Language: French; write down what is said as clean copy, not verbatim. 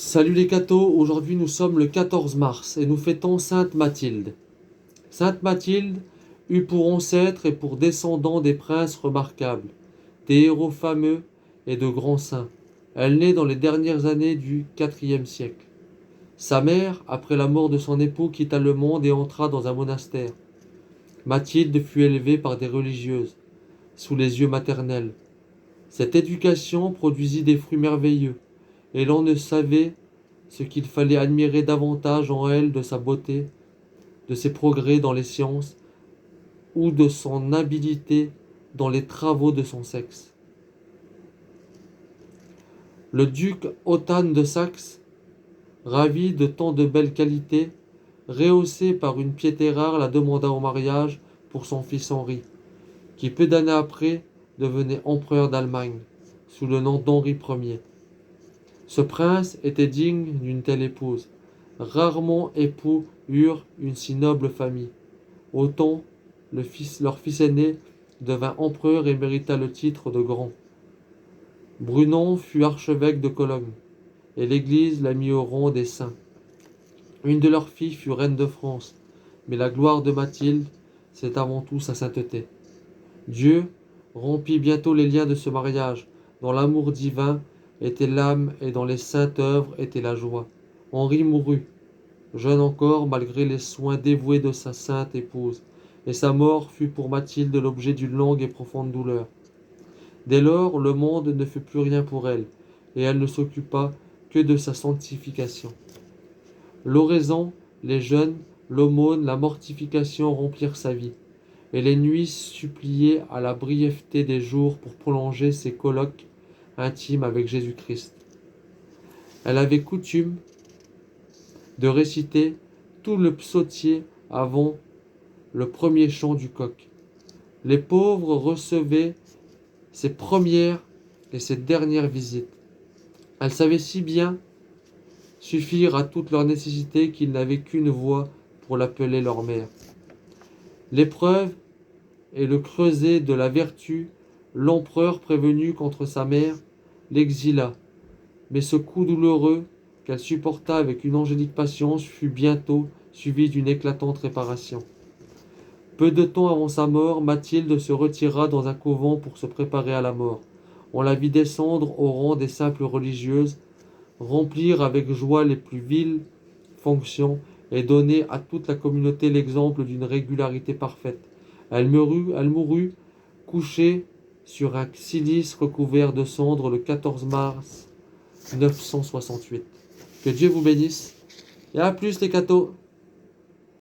Salut les cathos, aujourd'hui nous sommes le 14 mars et nous fêtons Sainte Mathilde. Sainte Mathilde eut pour ancêtre et pour descendant des princes remarquables, des héros fameux et de grands saints. Elle naît dans les dernières années du IVe siècle. Sa mère, après la mort de son époux, quitta le monde et entra dans un monastère. Mathilde fut élevée par des religieuses, sous les yeux maternels. Cette éducation produisit des fruits merveilleux, et l'on ne savait ce qu'il fallait admirer davantage en elle de sa beauté, de ses progrès dans les sciences, ou de son habileté dans les travaux de son sexe. Le duc Othan de Saxe, ravi de tant de belles qualités, rehaussé par une piété rare, la demanda en mariage pour son fils Henri, qui peu d'années après devenait empereur d'Allemagne, sous le nom d'Henri Ier. Ce prince était digne d'une telle épouse. Rarement époux eurent une si noble famille. Autant leur fils aîné devint empereur et mérita le titre de grand. Brunon fut archevêque de Cologne, et l'Église l'a mis au rang des saints. Une de leurs filles fut reine de France, mais la gloire de Mathilde, c'est avant tout sa sainteté. Dieu rompit bientôt les liens de ce mariage, dont l'amour divin était l'âme et dont les saintes œuvres étaient la joie. Henri mourut, jeune encore, malgré les soins dévoués de sa sainte épouse, et sa mort fut pour Mathilde l'objet d'une longue et profonde douleur. Dès lors, le monde ne fut plus rien pour elle, et elle ne s'occupa que de sa sanctification. L'oraison, les jeûnes, l'aumône, la mortification remplirent sa vie, et les nuits suppliaient à la brièveté des jours pour prolonger ses colloques intimes avec Jésus-Christ. Elle avait coutume de réciter tout le psautier avant le premier chant du coq. Les pauvres recevaient ses premières et ses dernières visites. Elle savait si bien suffire à toutes leurs nécessités qu'ils n'avaient qu'une voix pour l'appeler leur mère. L'épreuve et le creuset de la vertu, l'empereur prévenu contre sa mère, l'exila. Mais ce coup douloureux qu'elle supporta avec une angélique patience fut bientôt suivi d'une éclatante réparation. Peu de temps avant sa mort, Mathilde se retira dans un couvent pour se préparer à la mort. On la vit descendre au rang des simples religieuses, remplir avec joie les plus viles fonctions et donner à toute la communauté l'exemple d'une régularité parfaite. Elle mourut couchée sur un cilice recouvert de cendres le 14 mars 968. Que Dieu vous bénisse et à plus les cathos.